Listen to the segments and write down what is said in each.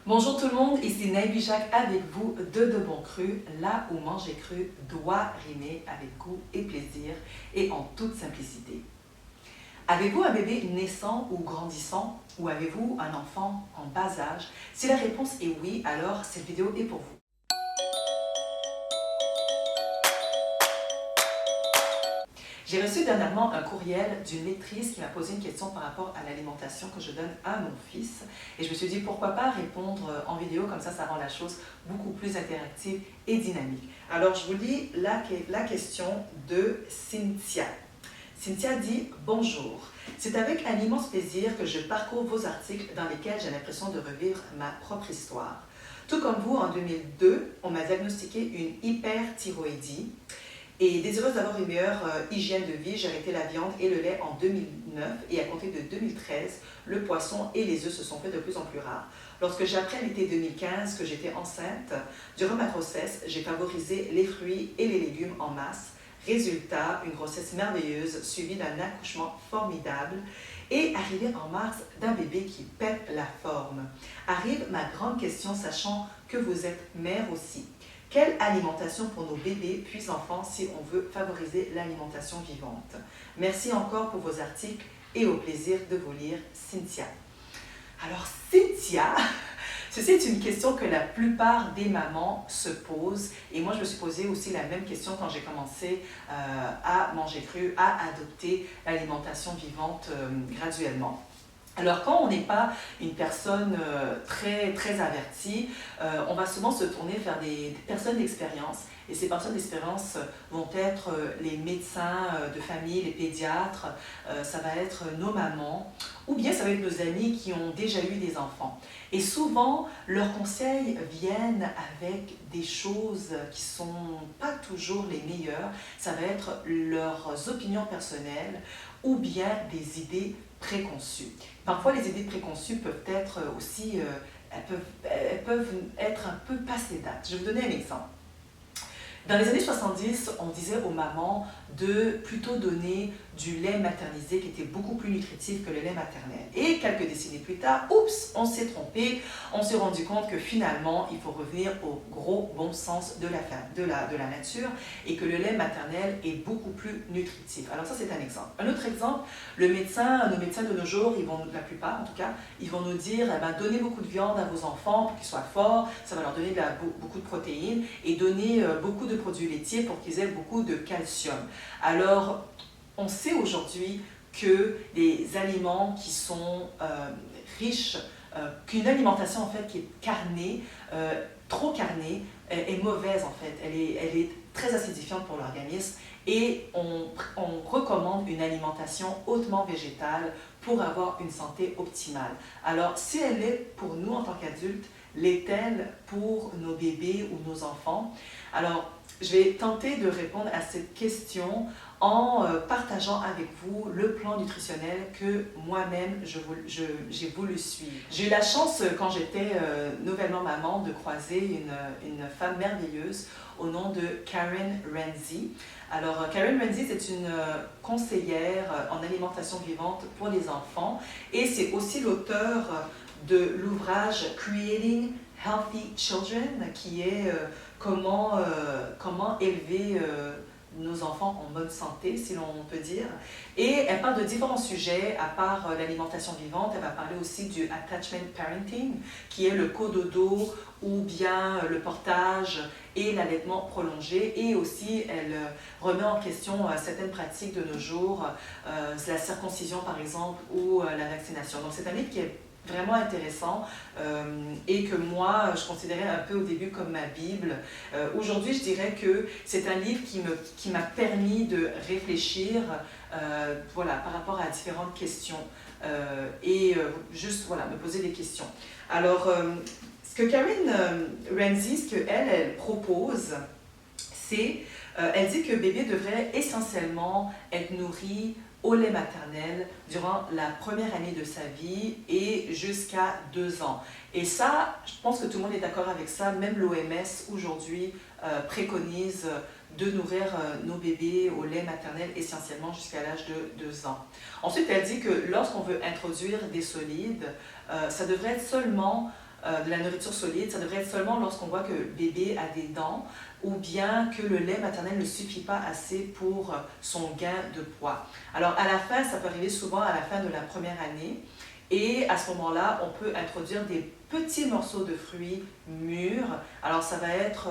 Bonjour tout le monde, ici Naibi Jacques avec vous de Bon Cru, là où manger cru doit rimer avec goût et plaisir et en toute simplicité. Avez-vous un bébé naissant ou grandissant ou avez-vous un enfant en bas âge? Si la réponse est oui, alors cette vidéo est pour vous. J'ai reçu dernièrement un courriel d'une lectrice qui m'a posé une question par rapport à l'alimentation que je donne à mon fils. Et je me suis dit, pourquoi pas répondre en vidéo, comme ça rend la chose beaucoup plus interactive et dynamique. Alors, je vous lis la question de Cynthia. Cynthia dit « Bonjour, c'est avec un immense plaisir que je parcours vos articles dans lesquels j'ai l'impression de revivre ma propre histoire. Tout comme vous, en 2002, on m'a diagnostiqué une hyperthyroïdie. Et désireuse d'avoir une meilleure hygiène de vie, j'ai arrêté la viande et le lait en 2009 et à compter de 2013, le poisson et les œufs se sont fait de plus en plus rares. Lorsque j'ai appris à l'été 2015 que j'étais enceinte, durant ma grossesse, j'ai favorisé les fruits et les légumes en masse. Résultat, une grossesse merveilleuse suivie d'un accouchement formidable et arrivé en mars d'un bébé qui pète la forme. Arrive ma grande question, sachant que vous êtes mère aussi. Quelle alimentation pour nos bébés puis enfants si on veut favoriser l'alimentation vivante? Merci encore pour vos articles et au plaisir de vous lire, Cynthia. Alors Cynthia, ceci est une question que la plupart des mamans se posent et moi je me suis posé aussi la même question quand j'ai commencé à manger cru, à adopter l'alimentation vivante graduellement. Alors, quand on n'est pas une personne très avertie, on va souvent se tourner vers des personnes d'expérience. Et ces personnes d'expérience vont être les médecins de famille, les pédiatres, ça va être nos mamans, ou bien ça va être nos amis qui ont déjà eu des enfants. Et souvent, leurs conseils viennent avec des choses qui ne sont pas toujours les meilleures. Ça va être leurs opinions personnelles ou bien des idées préconçues. Parfois, les idées préconçues peuvent être aussi, elles peuvent être un peu passées date. Je vais vous donner un exemple. Dans les années 70, on disait aux mamans de plutôt donner du lait maternisé qui était beaucoup plus nutritif que le lait maternel. Et quelques décennies plus tard, oups, on s'est trompé, on s'est rendu compte que finalement, il faut revenir au gros bon sens de la nature et que le lait maternel est beaucoup plus nutritif. Alors ça, c'est un exemple. Un autre exemple, nos médecins de nos jours, la plupart en tout cas, ils vont nous dire, donnez beaucoup de viande à vos enfants pour qu'ils soient forts, ça va leur donner beaucoup de protéines et donner beaucoup de produits laitiers pour qu'ils aient beaucoup de calcium. Alors, on sait aujourd'hui que les aliments qui sont riches, qu'une alimentation en fait qui est carnée, trop carnée, est mauvaise en fait. Elle est très acidifiante pour l'organisme et on recommande une alimentation hautement végétale pour avoir une santé optimale. Alors, si elle est pour nous en tant qu'adultes, l'est-elle pour nos bébés ou nos enfants? Alors, je vais tenter de répondre à cette question en partageant avec vous le plan nutritionnel que moi-même j'ai voulu suivre. J'ai eu la chance, quand j'étais nouvellement maman, de croiser une femme merveilleuse au nom de Karen Renzi. Alors, Karen Renzi, c'est une conseillère en alimentation vivante pour les enfants et c'est aussi l'auteur de l'ouvrage Creating Healthy Children, qui est comment élever nos enfants en bonne santé, si l'on peut dire. Et elle parle de différents sujets, à part l'alimentation vivante, elle va parler aussi du attachment parenting, qui est le cododo ou bien le portage et l'allaitement prolongé. Et aussi, elle remet en question certaines pratiques de nos jours, la circoncision par exemple, ou la vaccination. Donc c'est un livre qui est vraiment intéressant et que moi, je considérais un peu au début comme ma Bible. Aujourd'hui, je dirais que c'est un livre qui m'a permis de réfléchir par rapport à différentes questions et juste me poser des questions. Alors, ce que Karen Renzi, ce qu'elle propose, c'est, elle dit que le bébé devrait essentiellement être nourri au lait maternel durant la première année de sa vie et jusqu'à 2 ans. Et ça, je pense que tout le monde est d'accord avec ça, même l'OMS aujourd'hui préconise de nourrir nos bébés au lait maternel essentiellement jusqu'à l'âge de 2 ans. Ensuite, elle dit que lorsqu'on veut introduire des solides, ça devrait être seulement de la nourriture solide, ça devrait être seulement lorsqu'on voit que le bébé a des dents ou bien que le lait maternel ne suffit pas assez pour son gain de poids. Alors à la fin, ça peut arriver souvent à la fin de la première année et à ce moment-là, on peut introduire des petits morceaux de fruits mûrs. Alors ça va être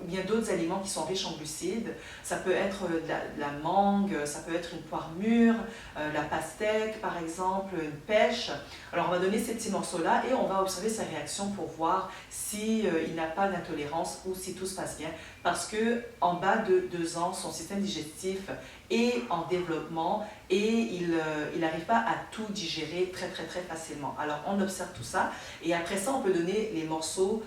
ou bien d'autres aliments qui sont riches en glucides. Ça peut être de la mangue, ça peut être une poire mûre, la pastèque par exemple, une pêche. Alors on va donner ces petits morceaux-là et on va observer sa réaction pour voir si, il n'a pas d'intolérance ou si tout se passe bien. Parce que en bas de 2 ans, son système digestif est en développement et il n'arrive pas à tout digérer très facilement. Alors on observe tout ça et après ça on peut donner les morceaux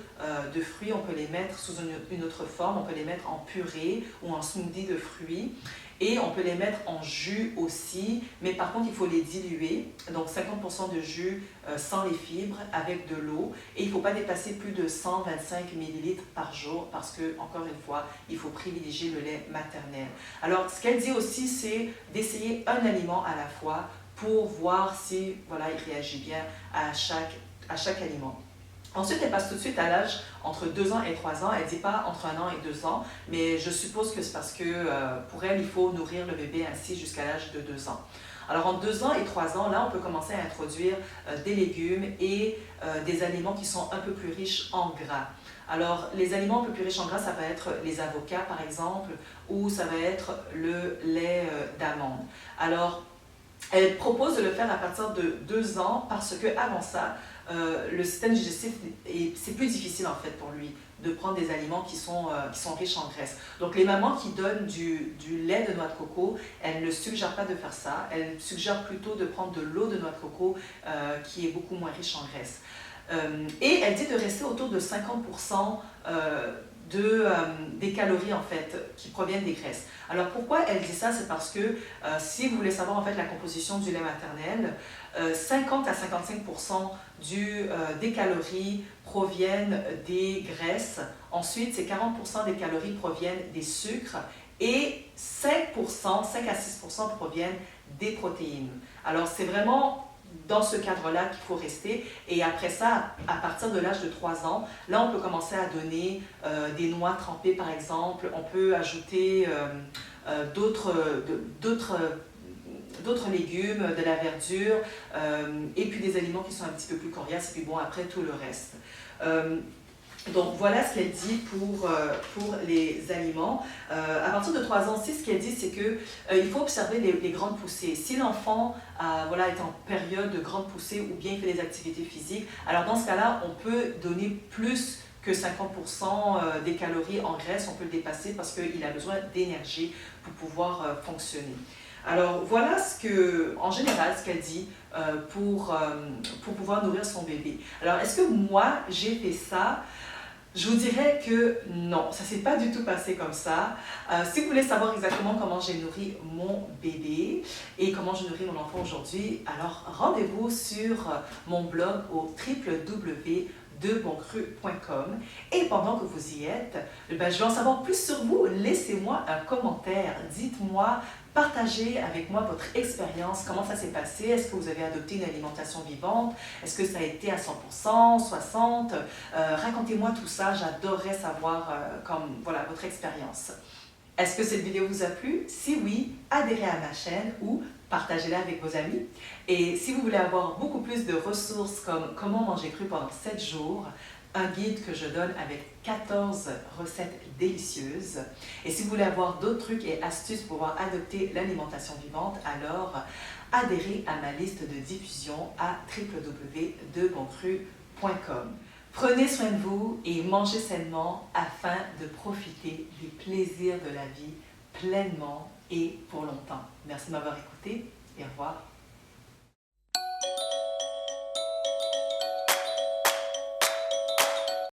de fruits, on peut les mettre sous une autre forme, on peut les mettre en purée ou en smoothie de fruits et on peut les mettre en jus aussi, mais par contre il faut les diluer, donc 50% de jus sans les fibres avec de l'eau et il ne faut pas dépasser plus de 125 ml par jour parce que, encore une fois, il faut privilégier le lait maternel. Alors ce qu'elle dit aussi, c'est d'essayer un aliment à la fois pour voir si voilà, il réagit bien à chaque aliment. Ensuite, elle passe tout de suite à l'âge entre 2 ans et 3 ans. Elle ne dit pas entre 1 an et 2 ans, mais je suppose que c'est parce que pour elle, il faut nourrir le bébé ainsi jusqu'à l'âge de 2 ans. Alors, entre 2 ans et 3 ans, là, on peut commencer à introduire des légumes et des aliments qui sont un peu plus riches en gras. Alors, les aliments un peu plus riches en gras, ça va être les avocats, par exemple, ou ça va être le lait d'amande. Alors, elle propose de le faire à partir de 2 ans parce qu'avant ça, le système digestif, c'est plus difficile en fait pour lui de prendre des aliments qui sont riches en graisse. Donc les mamans qui donnent du lait de noix de coco, elles ne suggèrent pas de faire ça, elles suggèrent plutôt de prendre de l'eau de noix de coco qui est beaucoup moins riche en graisse. Et elle dit de rester autour de 50% des calories en fait qui proviennent des graisses. Alors pourquoi elle dit ça? C'est parce que si vous voulez savoir en fait la composition du lait maternel, 50 à 55% des calories proviennent des graisses. Ensuite, c'est 40% des calories proviennent des sucres et 5 à 6% proviennent des protéines. Alors c'est vraiment dans ce cadre-là qu'il faut rester. Et après ça, à partir de l'âge de 3 ans, là, on peut commencer à donner des noix trempées, par exemple. On peut ajouter d'autres légumes, de la verdure, et puis des aliments qui sont un petit peu plus coriaces, et puis bon, après, tout le reste. Donc voilà ce qu'elle dit pour les aliments. À partir de 3 ans aussi, ce qu'elle dit, c'est qu'il faut observer les grandes poussées. Si l'enfant voilà, est en période de grande poussée ou bien il fait des activités physiques, alors dans ce cas-là, on peut donner plus que 50% des calories en graisse, on peut le dépasser parce qu'il a besoin d'énergie pour pouvoir fonctionner. Alors voilà en général ce qu'elle dit pour pouvoir nourrir son bébé. Alors est-ce que moi j'ai fait ça? Je vous dirais que non, ça ne s'est pas du tout passé comme ça. Si vous voulez savoir exactement comment j'ai nourri mon bébé et comment je nourris mon enfant aujourd'hui, alors rendez-vous sur mon blog au www.deboncru.com. Et pendant que vous y êtes, je veux en savoir plus sur vous. Laissez-moi un commentaire. Dites-moi, partagez avec moi votre expérience. Comment ça s'est passé? Est-ce que vous avez adopté une alimentation vivante? Est-ce que ça a été à 100%, 60%? Racontez-moi tout ça. J'adorerais savoir voilà, votre expérience. Est-ce que cette vidéo vous a plu? Si oui, adhérez à ma chaîne ou partagez-la avec vos amis. Et si vous voulez avoir beaucoup plus de ressources comme comment manger cru pendant 7 jours, un guide que je donne avec 14 recettes délicieuses. Et si vous voulez avoir d'autres trucs et astuces pour pouvoir adopter l'alimentation vivante, alors adhérez à ma liste de diffusion à www.deboncru.com. Prenez soin de vous et mangez sainement afin de profiter des plaisirs de la vie pleinement et pour longtemps. Merci de m'avoir écouté et au revoir.